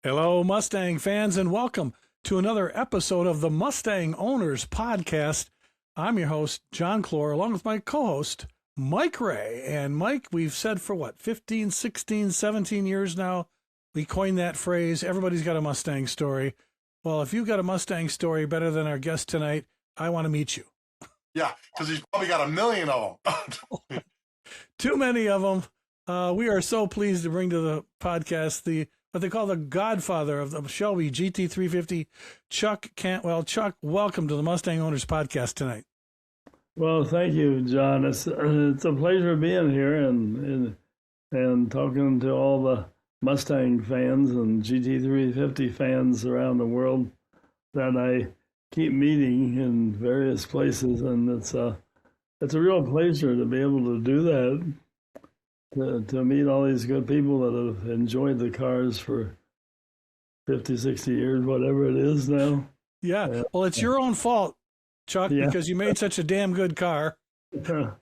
Hello, Mustang fans, and welcome to another episode of the Mustang Owners Podcast. I'm your host, John Clore, along with my co-host, Mike Ray. And Mike, we've said for what, 15, 16, 17 years now, we coined that phrase, everybody's got a Mustang story. Well, if you've got a Mustang story better than our guest tonight, I want to meet you. Yeah, because he's probably got a million of them. Too many of them. We are so pleased to bring to the podcast what they call the godfather of the Shelby GT350, Chuck Cantwell. Chuck, welcome to the Mustang Owners Podcast tonight. Well, thank you, John. It's a pleasure being here and talking to all the Mustang fans and GT350 fans around the world that I keep meeting in various places, and it's a real pleasure to be able to do that. To meet all these good people that have enjoyed the cars for 50, 60 years, whatever it is now. Yeah, well, it's your own fault, Chuck, because you made such a damn good car. You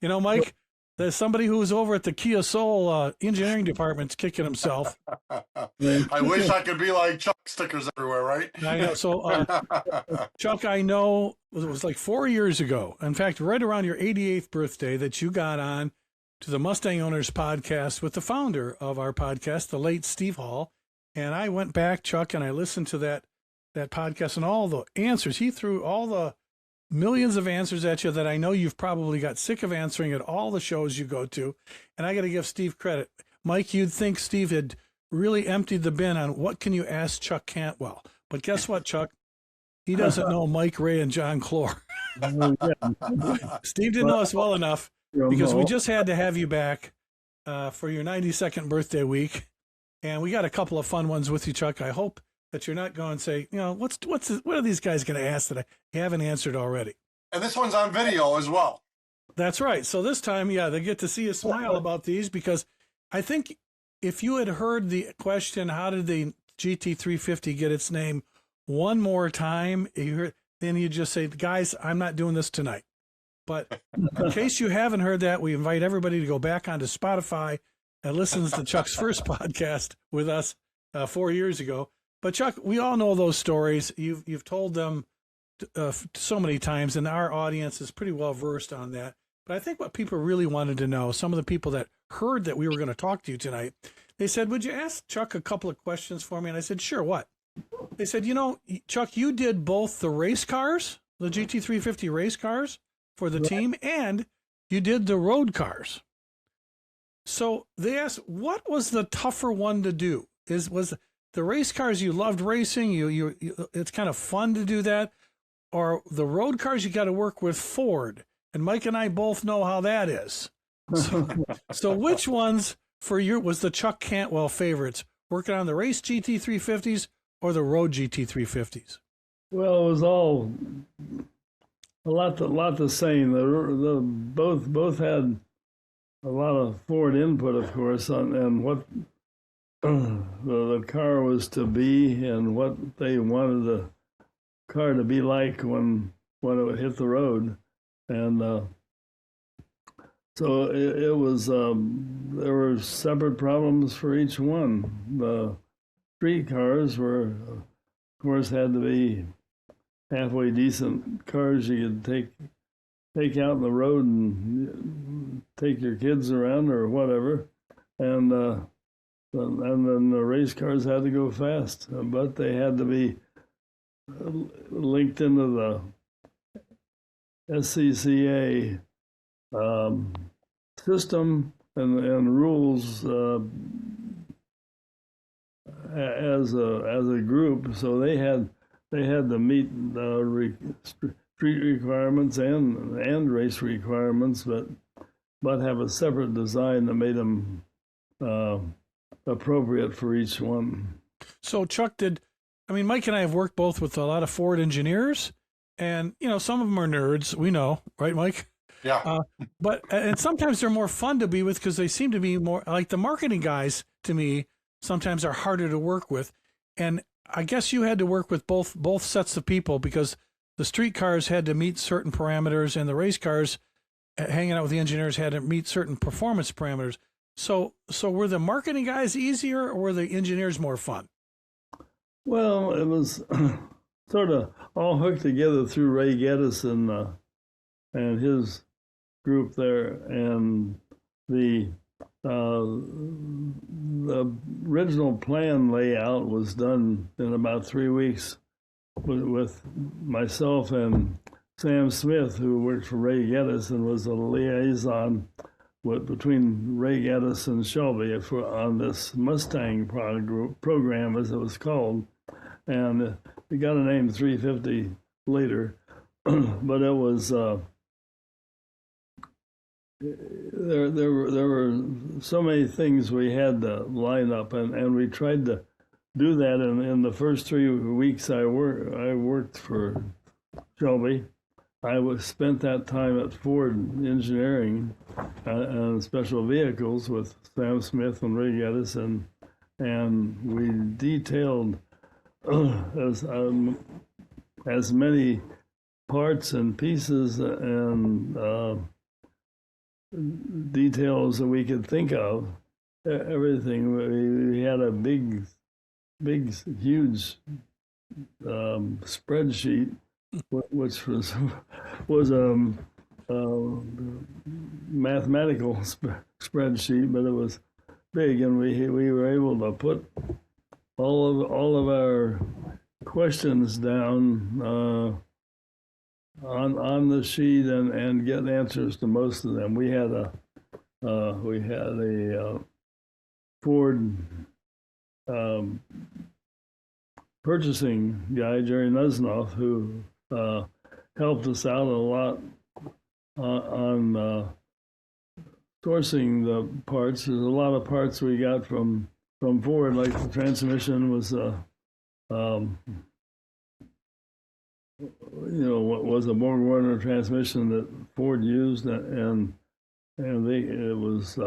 know, Mike, there's somebody who's over at the Kia Soul engineering department's kicking himself. I wish I could be like Chuck, stickers everywhere, right? I know. So, Chuck, I know it was like 4 years ago. In fact, right around your 88th birthday that you got on to the Mustang Owners Podcast with the founder of our podcast, the late Steve Hall. And I went back, Chuck, and I listened to that podcast and all the answers. He threw all the millions of answers at you that I know you've probably got sick of answering at all the shows you go to. And I got to give Steve credit. Mike, you'd think Steve had really emptied the bin on what can you ask Chuck Cantwell. But guess what, Chuck? He doesn't know Mike Ray and John Clore. Steve didn't know us well enough. Because we just had to have you back for your 92nd birthday week, and we got a couple of fun ones with you, Chuck. I hope that you're not going to say, you know, what are these guys going to ask that I haven't answered already? And this one's on video as well. That's right. So this time, they get to see you smile about these, because I think if you had heard the question, how did the GT350 get its name one more time, then you just say, guys, I'm not doing this tonight. But in case you haven't heard that, we invite everybody to go back onto Spotify and listen to Chuck's first podcast with us 4 years ago. But Chuck, we all know those stories. You've told them so many times, and our audience is pretty well versed on that. But I think what people really wanted to know, some of the people that heard that we were going to talk to you tonight, they said, would you ask Chuck a couple of questions for me? And I said, sure, what? They said, you know, Chuck, you did both the race cars, the GT350 race cars, for the team, and you did the road cars. So they asked, what was the tougher one to do? Was the race cars, you loved racing, you it's kind of fun to do that, or the road cars you got to work with Ford? And Mike and I both know how that is. So which ones for you was the Chuck Cantwell favorites, working on the race GT350s or the road GT350s? Well, it was all a lot the same. Both had a lot of Ford input, of course, and what the car was to be and what they wanted the car to be like when it would hit the road. And so it was there were separate problems for each one. The street cars were, of course, had to be halfway decent cars you could take out on the road and take your kids around or whatever, and then the race cars had to go fast, but they had to be linked into the SCCA system and rules as a group, so they had to meet street requirements and race requirements, but have a separate design that made them appropriate for each one. So Chuck, Mike and I have worked both with a lot of Ford engineers, and some of them are nerds. We know, right, Mike? Yeah. And sometimes they're more fun to be with because they seem to be more like the marketing guys. To me, sometimes are harder to work with, and I guess you had to work with both sets of people because the street cars had to meet certain parameters and the race cars, hanging out with the engineers, had to meet certain performance parameters. So were the marketing guys easier or were the engineers more fun? Well, it was sort of all hooked together through Ray Geddes and his group there, and the the original plan layout was done in about 3 weeks with myself and Sam Smith, who worked for Ray Geddes and was a liaison between Ray Geddes and Shelby on this Mustang program, as it was called. And we got a name 350 later, but it was there were so many things we had to line up, and we tried to do that in the first 3 weeks I worked for Shelby. I spent that time at Ford Engineering and Special Vehicles with Sam Smith and Ray Geddes, and we detailed as many parts and pieces and details that we could think of. Everything. We had a big, huge spreadsheet, which was a mathematical spreadsheet, but it was big, and we were able to put all of our questions down on the sheet and get answers to most of them. We had a Ford purchasing guy, Jerry Nusnoff, who helped us out a lot on sourcing the parts. There's a lot of parts we got from Ford, like the transmission was was a Borg Warner transmission that Ford used, and it was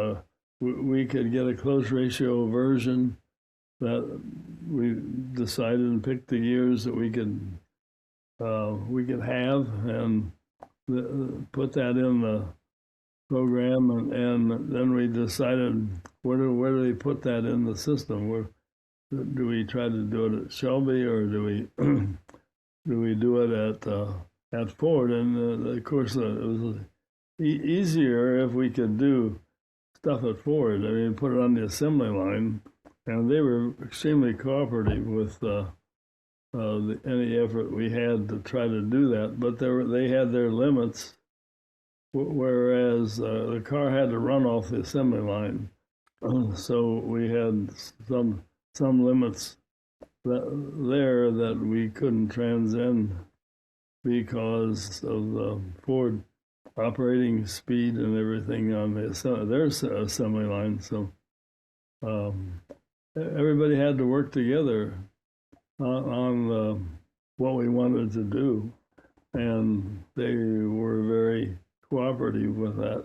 we could get a close ratio version that we decided and picked the years that we could have, and put that in the program, and then we decided where do they put that in the system? Where do we try to do it at Shelby, or do we do we do it at Ford? And of course, it was easier if we could do stuff at Ford. I mean, put it on the assembly line, and they were extremely cooperative with any effort we had to try to do that. But they had their limits, whereas the car had to run off the assembly line, so we had some limits that we couldn't transcend because of the Ford operating speed and everything on their assembly line. So everybody had to work together on what we wanted to do, and they were very cooperative with that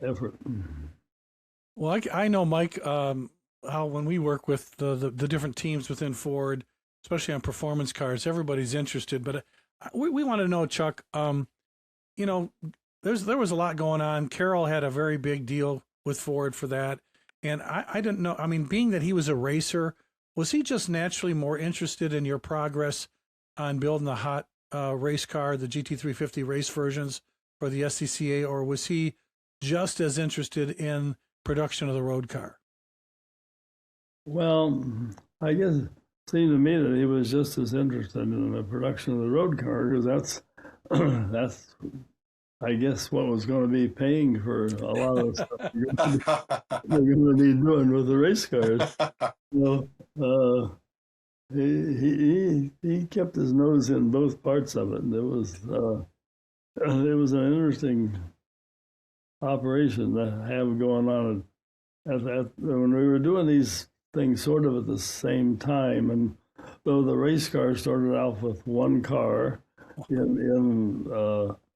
effort. Well, I know, Mike, how when we work with the different teams within Ford, especially on performance cars, everybody's interested. But we want to know, Chuck, there was a lot going on. Carroll had a very big deal with Ford for that. And I didn't know, I mean, being that he was a racer, was he just naturally more interested in your progress on building the hot race car, the GT350 race versions for the SCCA, or was he just as interested in production of the road car? Well, I guess it seemed to me that he was just as interested in the production of the road car, because that's I guess what was going to be paying for a lot of the stuff we're going to be doing with the race cars. He kept his nose in both parts of it. It was an interesting operation to have going on when we were doing these things sort of at the same time. And though the race car started off with one car in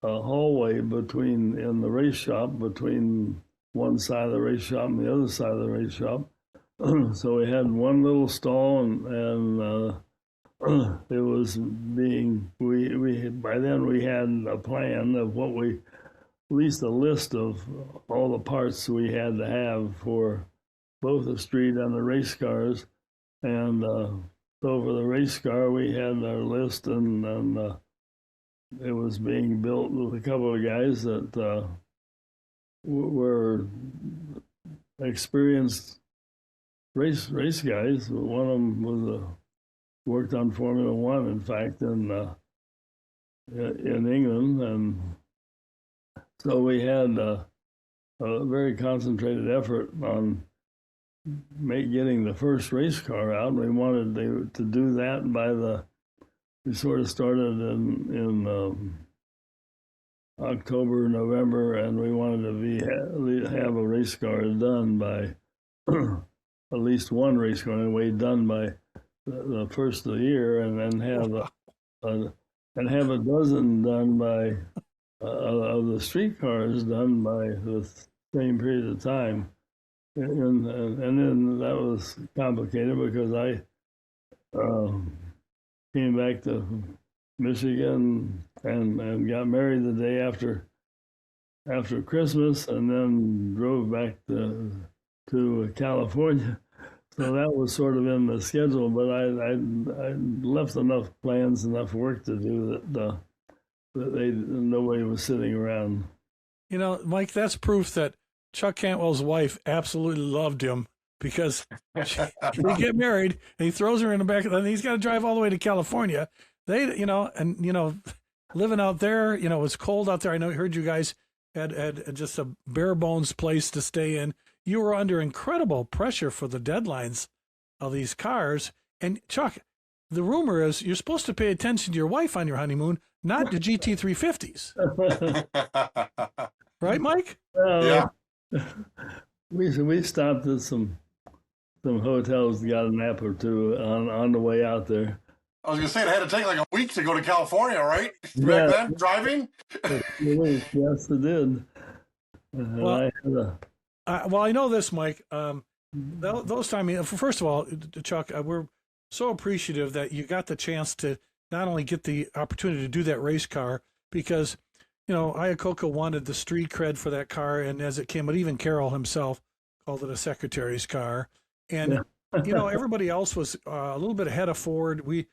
a hallway in the race shop, between one side of the race shop and the other side of the race shop. So we had one little stall, and it was by then we had a plan of at least a list of all the parts we had to have for both the street and the race cars. And so for the race car, we had our list, and it was being built with a couple of guys that were experienced race guys. One of them was worked on Formula One, in fact, in England, and so we had a very concentrated effort on getting the first race car out. We wanted to do that we sort of started in October, November, and we wanted to have a race car done by at least one race car anyway done by the first of the year, and then have a dozen done by of the streetcars done by the same period of time. And then that was complicated because I came back to Michigan and got married the day after Christmas, and then drove back to California. So that was sort of in the schedule, but I left enough plans, enough work to do that nobody was sitting around. You know, Mike, that's proof that Chuck Cantwell's wife absolutely loved him, because they get married and he throws her in the back, and he's got to drive all the way to California. Living out there, it was cold out there. I heard you guys had just a bare bones place to stay in. You were under incredible pressure for the deadlines of these cars. And Chuck, the rumor is you're supposed to pay attention to your wife on your honeymoon, not to GT350s. Right, Mike? Yeah. We stopped at some hotels, got a nap or two on the way out there. I was gonna say it had to take like a week to go to California, right? Yeah. Back then, driving. Yes, it did. I know this, Mike. Those times, first of all, Chuck, we're so appreciative that you got the chance to not only get the opportunity to do that race car, because Iacocca wanted the street cred for that car, and as it came, but even Carroll himself called it a secretary's car, and everybody else was a little bit ahead of Ford. We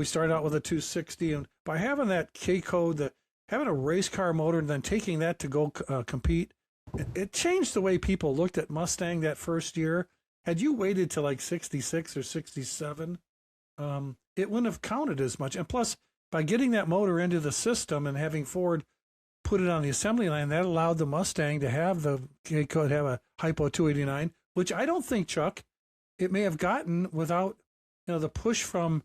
started out with a 260, and by having that K code, having a race car motor, and then taking that to go compete, it changed the way people looked at Mustang that first year. Had you waited to like 66 or 67, it wouldn't have counted as much. And plus, by getting that motor into the system and having Ford put it on the assembly line, that allowed the Mustang to have the K code, have a Hypo 289, which I don't think, Chuck, it may have gotten without the push from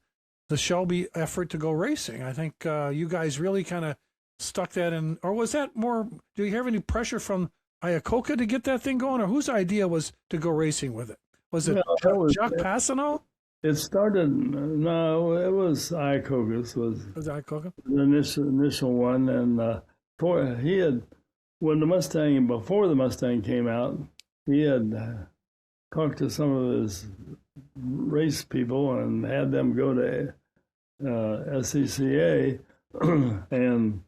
the Shelby effort to go racing. I think you guys really kind of stuck that in. Or was that more, do you have any pressure from Iacocca to get that thing going, or whose idea was to go racing with it? Was it Chuck Passano? It started, no, it was Iacocca's. Was Iacocca? The initial one, and before the Mustang came out, he had talked to some of his race people and had them go to SCCA and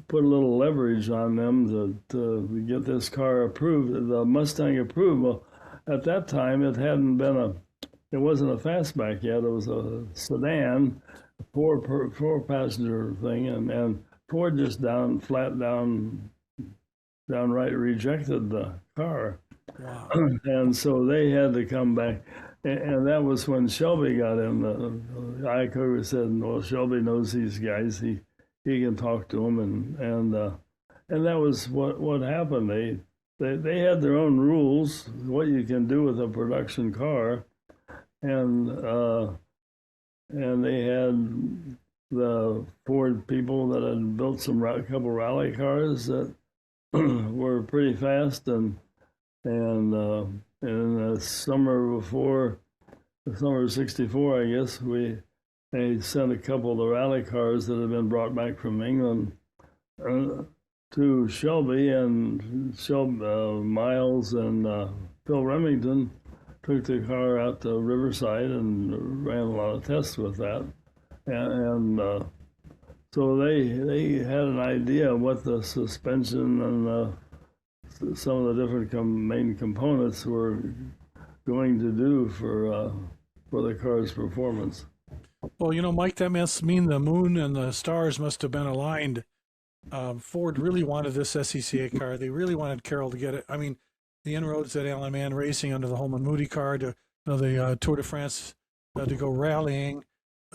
put a little leverage on them to get this car approved, the Mustang approved. Well, at that time, it wasn't a fastback yet. It was a sedan, four passenger thing, and Ford just downright rejected the car. Wow. And so they had to come back. And that was when Shelby got in. Iacocca said, well, Shelby knows these guys. He can talk to them. And that was what happened. They had their own rules, what you can do with a production car. And they had the Ford people that had built a couple rally cars that were pretty fast, and in the summer of '64, I guess, they sent a couple of the rally cars that had been brought back from England to Shelby, and Miles and Phil Remington took the car out to Riverside and ran a lot of tests with that. And so they had an idea of what the suspension and some of the different main components were going to do for the car's performance. Well, Mike, that must mean the moon and the stars must have been aligned. Ford really wanted this SCCA car. They really wanted Carroll to get it. I mean, the inroads that Alan Mann Racing under the Holman Moody car to the Tour de France to go rallying.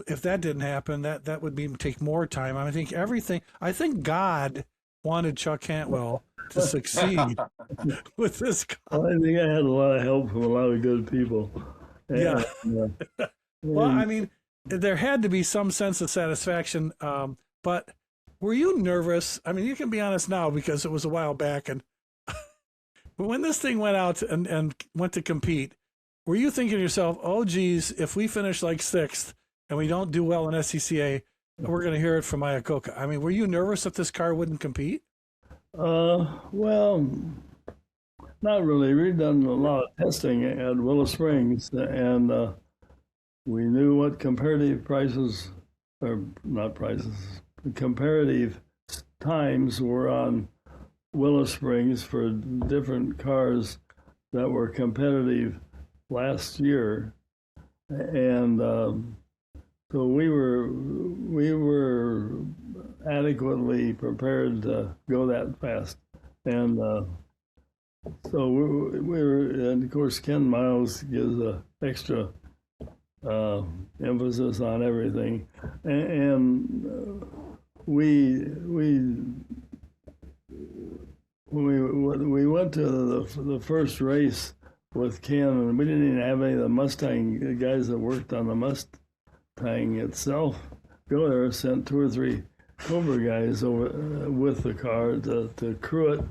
If that didn't happen, that would take more time. I think God wanted Chuck Cantwell to succeed with this car. Well, I think I had a lot of help from a lot of good people. Yeah. And, Well, I mean, there had to be some sense of satisfaction, but were you nervous? I mean, you can be honest now because it was a while back, and when this thing went out and went to compete, were you thinking to yourself, oh, geez, if we finish like sixth and we don't do well in SCCA, we're going to hear it from Iacocca? I mean, were you nervous that this car wouldn't compete? Well, not really. We've done a lot of testing at Willow Springs, and we knew what comparative prices, or not prices, comparative times were on Willow Springs for different cars that were competitive last year, and so we were adequately prepared to go that fast, and so we were, and of course Ken Miles gives a extra emphasis on everything, and we went to the first race with Ken, and we didn't even have any of the Mustang guys that worked on the Mustang itself go there. Sent 2 or 3 Cobra guys over with the car to crew it,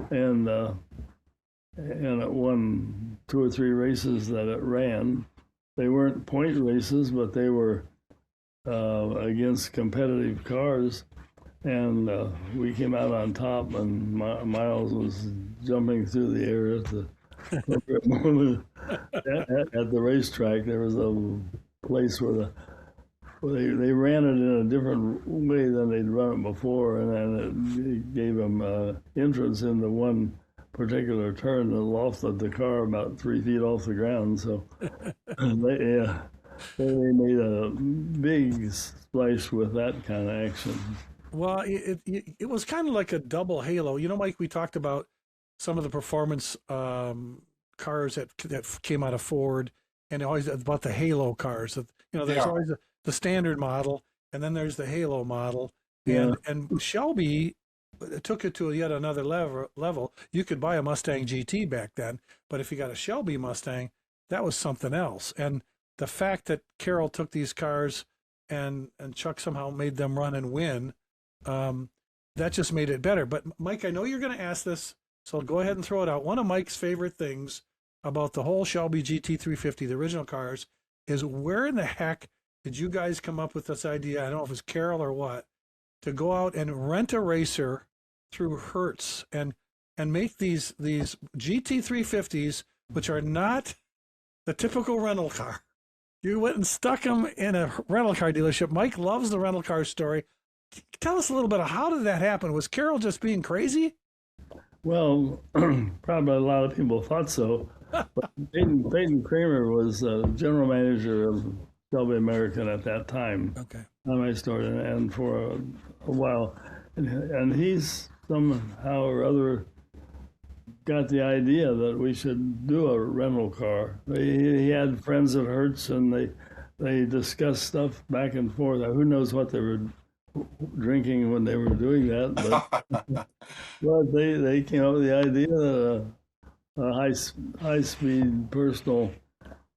and it won 2 or 3 races that it ran. They weren't point races, but they were against competitive cars, and we came out on top, and Miles was jumping through the air at the appropriate moment. At the racetrack, there was a place where they ran it in a different way than they'd run it before, and then it gave them entrance into one particular turn that lofted the car about 3 feet off the ground. So they made a big splash with that kind of action. Well, it was kind of like a double halo. Mike, we talked about some of the performance cars that came out of Ford, and always about the halo cars. There's always the standard model, and then there's the halo model. And Shelby took it to yet another level. You could buy a Mustang GT back then, but if you got a Shelby Mustang, that was something else. And the fact that Carroll took these cars and Chuck somehow made them run and win, that just made it better. But Mike, I know you're going to ask this, so go ahead and throw it out. One of Mike's favorite things about the whole Shelby GT350, the original cars, is where in the heck did you guys come up with this idea? I don't know if it was Carroll or what, to go out and rent a racer through Hertz and make these GT350s, which are not the typical rental car. You went and stuck them in a rental car dealership. Mike loves the rental car story. Tell us a little bit of how did that happen? Was Carroll just being crazy? Well, probably a lot of people thought so. But Peyton Kramer was general manager of Shelby American at that time. Okay. When I started, and for a while, and he's somehow or other got the idea that we should do a rental car. He had friends at Hertz, and they discussed stuff back and forth. Who knows what they were drinking when they were doing that, but they came up with the idea that a high speed personal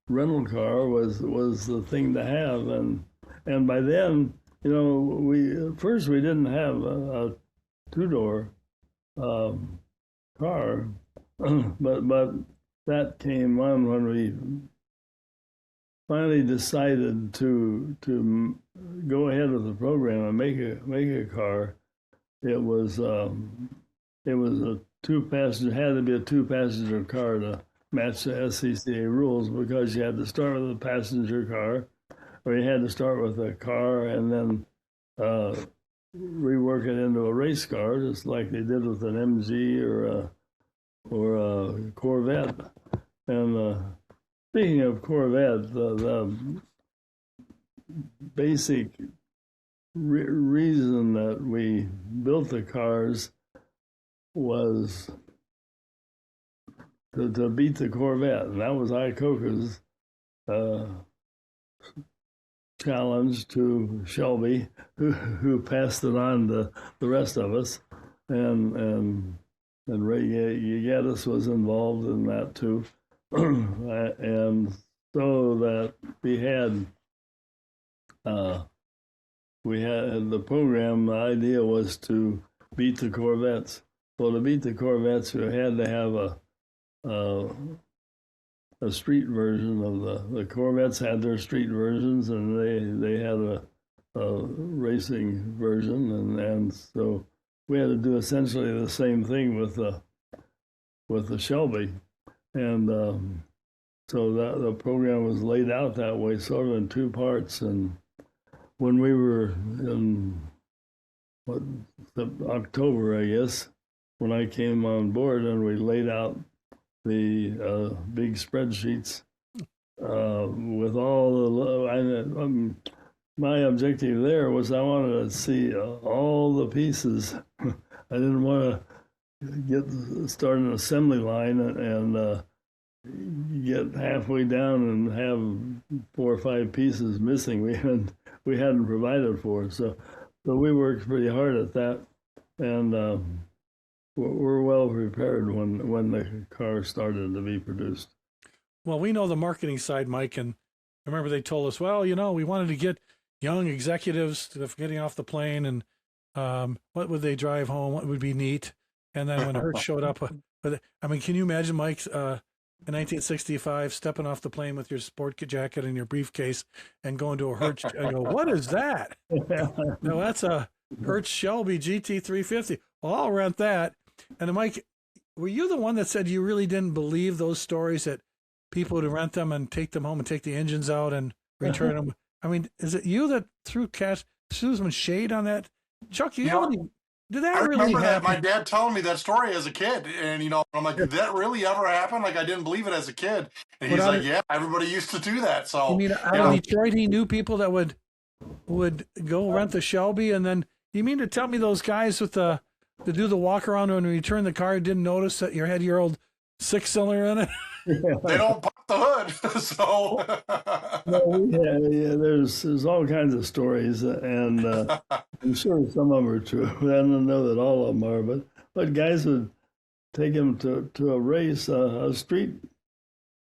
rental car was the thing to have, and by then, we didn't have a 2-door car, but that came on when we finally decided to go ahead with the program and make a car. It was a 2-passenger, had to be a 2-passenger car to match the SCCA rules, because you had to start with a passenger car, or you had to start with a car and then rework it into a race car, just like they did with an MG or a Corvette. And speaking of Corvette, the basic reason that we built the cars was to beat the Corvette, and that was Iacocca's challenge to Shelby, who passed it on to the rest of us, and Ray Geddes was involved in that too, and so that we had the program. The idea was to beat the Corvettes. So to beat the Corvettes, you had to have a street version of the Corvettes had their street versions, and they had a racing version, and so we had to do essentially the same thing with the Shelby, and so that the program was laid out that way, sort of in two parts. And when we were in October, I guess, when I came on board, and we laid out the big spreadsheets with all the. My objective there was I wanted to see all the pieces. I didn't want to start an assembly line and get halfway down and have 4 or 5 pieces missing we hadn't provided for. So we worked pretty hard at that, and we're well prepared when the car started to be produced. Well, we know the marketing side, Mike, and I remember they told us, well, we wanted to get young executives getting off the plane, and what would they drive home? What would be neat? And then when Hertz showed up, I mean, can you imagine, Mike, in 1965, stepping off the plane with your sport jacket and your briefcase and going to a Hertz? I go, what is that? No, that's a Hertz Shelby GT350. Well, I'll rent that. And Mike, were you the one that said you really didn't believe those stories that people would rent them and take them home and take the engines out and return them? I mean, is it you that threw some shade on that? Chuck, did that really happen? That my dad telling me that story as a kid, and I'm like, did that really ever happen? Like, I didn't believe it as a kid, and he's like, yeah, everybody used to do that. So you mean out of Detroit, he knew people that would go rent the Shelby, and then you mean to tell me those guys with to do the walk around when you return the car didn't notice that you had your old 6-cylinder in it? They don't pop the hood, so. Yeah, there's all kinds of stories, and I'm sure some of them are true. I don't know that all of them are, but guys would take him to a race. A street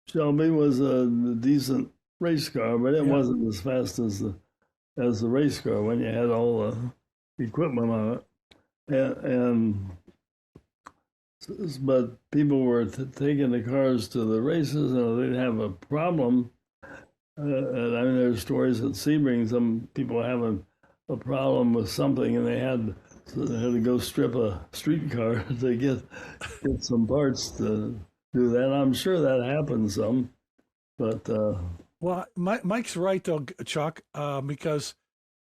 Shelby was a decent race car, but it wasn't as fast as the race car when you had all the equipment on it, but people were taking the cars to the races, and they'd have a problem. And I mean, there's stories at Sebring, some people having a problem with something, and they had to go strip a streetcar to get some parts to do that. I'm sure that happens some, but well, Mike's right though, Chuck, because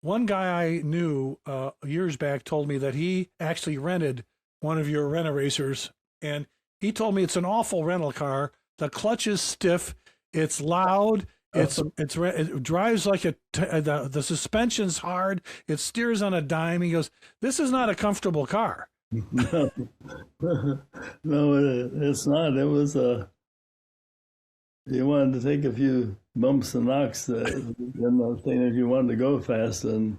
one guy I knew years back told me that he actually rented one of your rent-a-racers, and he told me it's an awful rental car. The clutch is stiff, it's loud. It drives like the suspension's hard. It steers on a dime. He goes, this is not a comfortable car. No, it's not. It was you wanted to take a few bumps and knocks in the thing if you wanted to go fast, and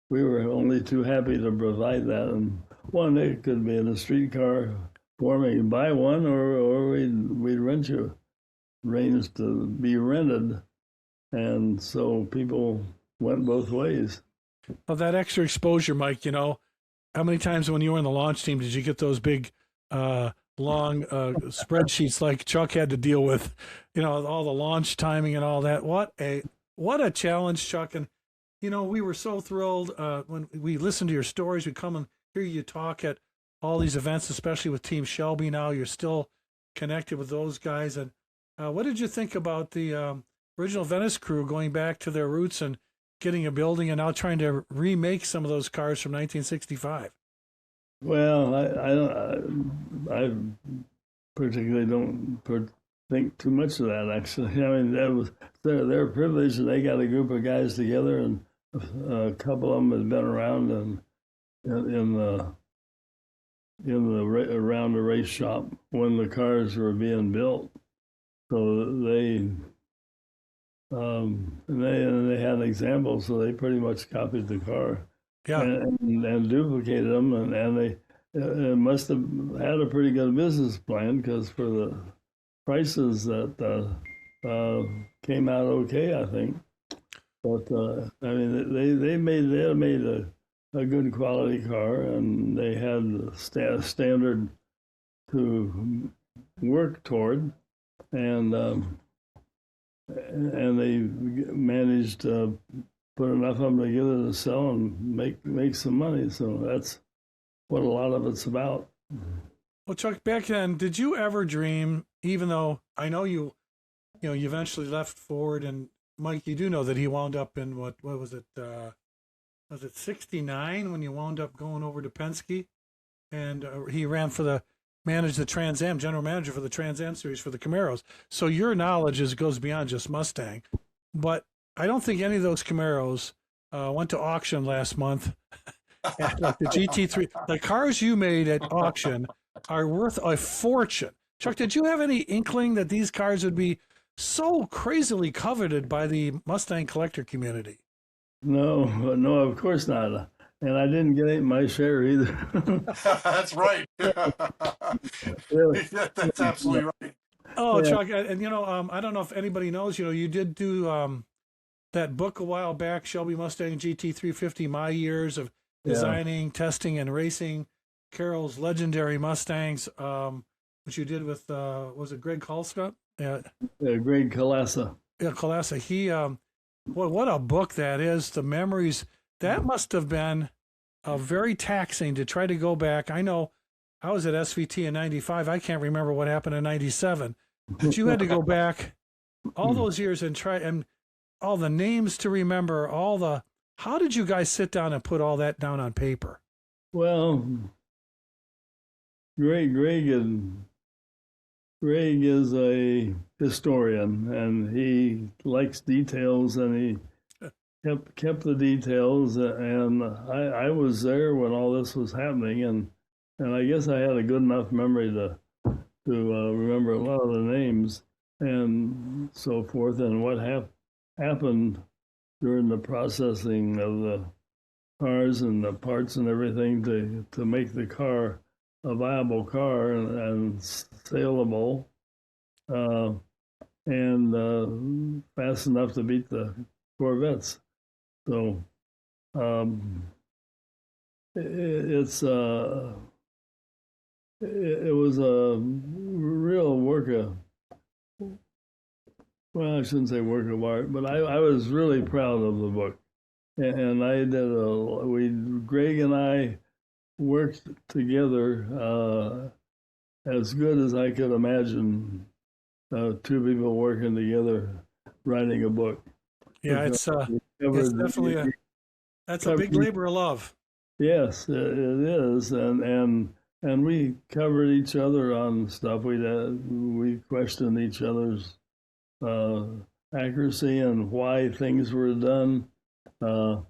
we were only too happy to provide that. And one, it could be in a streetcar form. You buy one, or we'd rent you. Arranged to be rented, and so people went both ways. Well, that extra exposure, Mike, how many times when you were in the launch team did you get those big long spreadsheets like Chuck had to deal with, all the launch timing and all that? What a challenge, Chuck. And we were so thrilled when we listened to your stories. We come and hear you talk at all these events, especially with Team Shelby. Now you're still connected with those guys. And what did you think about the original Venice crew going back to their roots and getting a building and now trying to remake some of those cars from 1965? Well, I particularly don't think too much of that, actually. I mean, that was their privilege, and they got a group of guys together, and a couple of them had been around and around the race shop when the cars were being built. So they had examples, so they pretty much copied the car, Yeah. and duplicated them, and they must have had a pretty good business plan, because for the prices that came out okay, I think. But I mean, they had made a good quality car, and they had a standard to work toward, and they managed to put enough of them together to sell and make some money. So that's what a lot of it's about. Well, Chuck, back then, did you ever dream, even though I know you eventually left Ford, and Mike, you do know that he wound up in what was it? Was it 69 when you wound up going over to Penske, and he ran managed the Trans Am, general manager for the Trans Am series for the Camaros. So your knowledge goes beyond just Mustang, but I don't think any of those Camaros went to auction last month. Like the GT3, the cars you made at auction are worth a fortune. Chuck, did you have any inkling that these cars would be so crazily coveted by the Mustang collector community? No, of course not. And I didn't get my share either. That's right. Really? That's absolutely right. Oh, Yeah. Chuck, and I don't know if anybody knows, you did do that book a while back, Shelby Mustang GT350, My Years of Designing, Testing, and Racing Carroll's Legendary Mustangs, which you did with, was it Greg Kalska? Yeah, Greg Kalasa. Yeah, Kalasa. He, what a book that is. The memories, that must have been very taxing to try to go back. I know I was at SVT in 95. I can't remember what happened in 97, but you had to go back all those years and try, and all the names to remember, how did you guys sit down and put all that down on paper? Well, Greg is a historian, and he likes details, and he kept the details. And I was there when all this was happening, and I guess I had a good enough memory to remember a lot of the names and so forth, and what happened during the processing of the cars and the parts and everything to make the car a viable car and saleable, and fast enough to beat the Corvettes. So it was a real work of, well, I shouldn't say work of art, but I was really proud of the book. And I did Greg and I worked together as good as I could imagine two people working together writing a book. Yeah, it's definitely that's a big labor of love. Yes, it is, and we covered each other on stuff. We questioned each other's accuracy and why things were done. A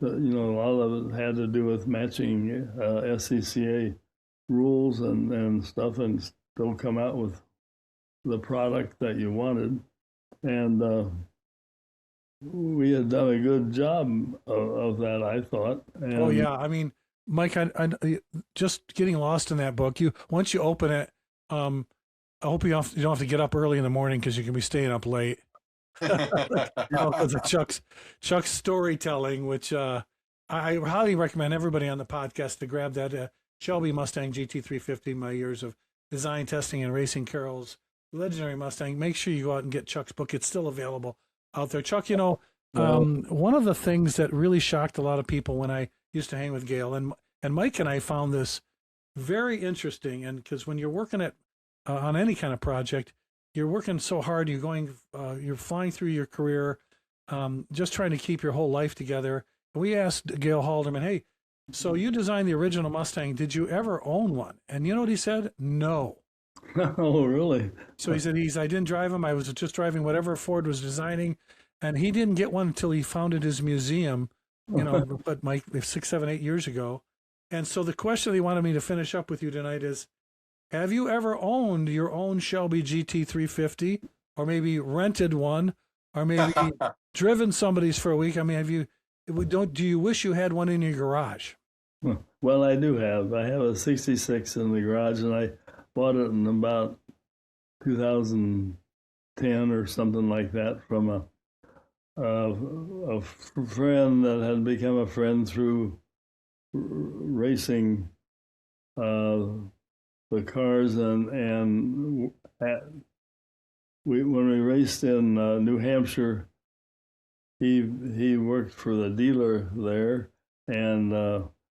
lot of it had to do with matching SCCA rules and stuff, and still come out with the product that you wanted. And we had done a good job of that, I thought. And oh yeah, I mean, Mike, I just getting lost in that book. Once you open it, I hope you don't have to get up early in the morning because you can be staying up late. Because of Chuck's storytelling, which I highly recommend everybody on the podcast to grab that Shelby Mustang GT350, My Years of Design, Testing, and Racing Carroll's Legendary Mustang. Make sure you go out and get Chuck's book. It's still available out there. Chuck, one of the things that really shocked a lot of people when I used to hang with Gail, and Mike and I found this very interesting, and because when you're working on any kind of project, you're working so hard, you're flying through your career, just trying to keep your whole life together. And we asked Gail Halderman, hey, so you designed the original Mustang. Did you ever own one? And you know what he said? No. Oh, really? So he said I didn't drive them. I was just driving whatever Ford was designing, and he didn't get one until he founded his museum. But Mike, 6, 7, 8 years ago. And so the question he wanted me to finish up with you tonight is: have you ever owned your own Shelby GT350, or maybe rented one, or maybe driven somebody's for a week? I mean, do you wish you had one in your garage? Well, I do have. I have a 66 in the garage, and I bought it in about 2010 or something like that from a friend that had become a friend through racing the cars, and when we raced in New Hampshire, he worked for the dealer there, and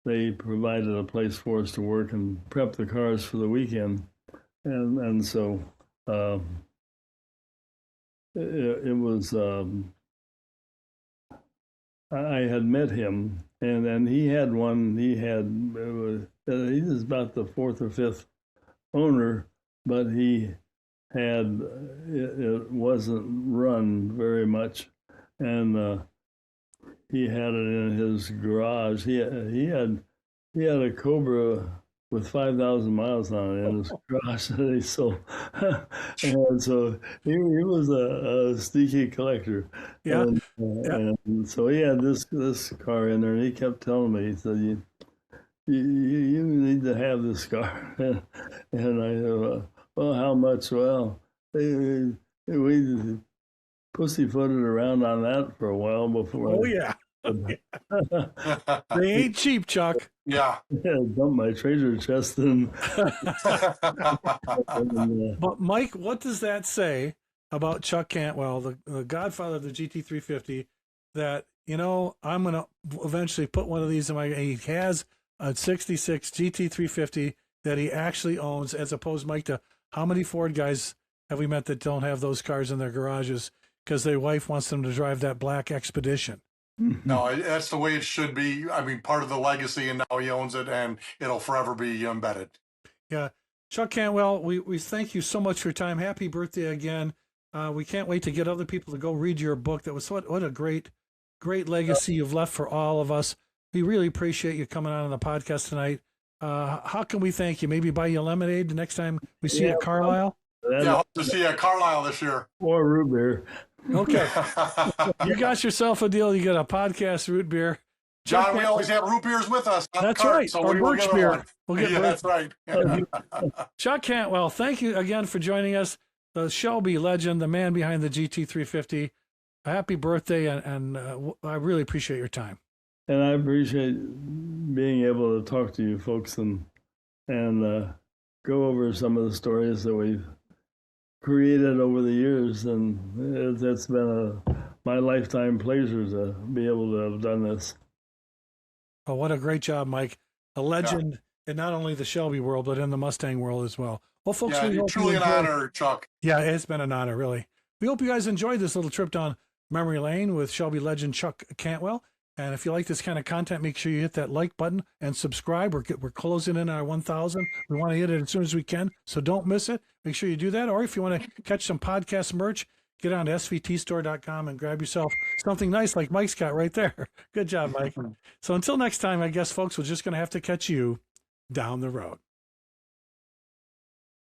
they provided a place for us to work and prep the cars for the weekend, and so it was. I had met him, and then he had one. He was about the fourth or fifth owner, but it wasn't run very much, and he had it in his garage. He had a Cobra with 5,000 miles on it in his garage that he sold, and so he was a sneaky collector. Yeah. And so he had this car in there, and he kept telling me, he said, you need to have this car. And I said, well, how much? Well, we pussyfooted around on that for a while before. Oh, yeah. They ain't cheap, Chuck. Yeah. Dumped my treasure chest in. But Mike, what does that say about Chuck Cantwell, the godfather of the GT350? That I'm going to eventually put one of these in my. He has a '66 GT350 that he actually owns, as opposed, Mike, to how many Ford guys have we met that don't have those cars in their garages because their wife wants them to drive that black Expedition. No, that's the way it should be. I mean, part of the legacy, and now he owns it, and it'll forever be embedded. Yeah. Chuck Cantwell, we thank you so much for your time. Happy birthday again. We can't wait to get other people to go read your book. That was what a great legacy you've left for all of us. We really appreciate you coming on the podcast tonight. How can we thank you? Maybe buy you lemonade the next time we see you at Carlisle? Yeah, hope to see you at Carlisle this year. Or root beer. Okay. You got yourself a deal. You get a podcast root beer. John, we always have root beers with us. That's right. So or birch beer. We'll get that's right. Chuck Cantwell, thank you again for joining us. The Shelby legend, the man behind the GT350. Happy birthday, and I really appreciate your time. And I appreciate being able to talk to you folks and go over some of the stories that we've created over the years, and it's been my lifetime pleasure to be able to have done this. Oh, what a great job, Mike! A legend in not only the Shelby world, but in the Mustang world as well. Well, folks, truly an honor, Chuck. Yeah, it's been an honor, really. We hope you guys enjoyed this little trip down memory lane with Shelby legend Chuck Cantwell. And if you like this kind of content, make sure you hit that like button and subscribe. We're closing in on our 1,000. We want to hit it as soon as we can, so don't miss it. Make sure you do that. Or if you want to catch some podcast merch, get on to svtstore.com and grab yourself something nice like Mike's got right there. Good job, Mike. So until next time, I guess, folks, we're just going to have to catch you down the road.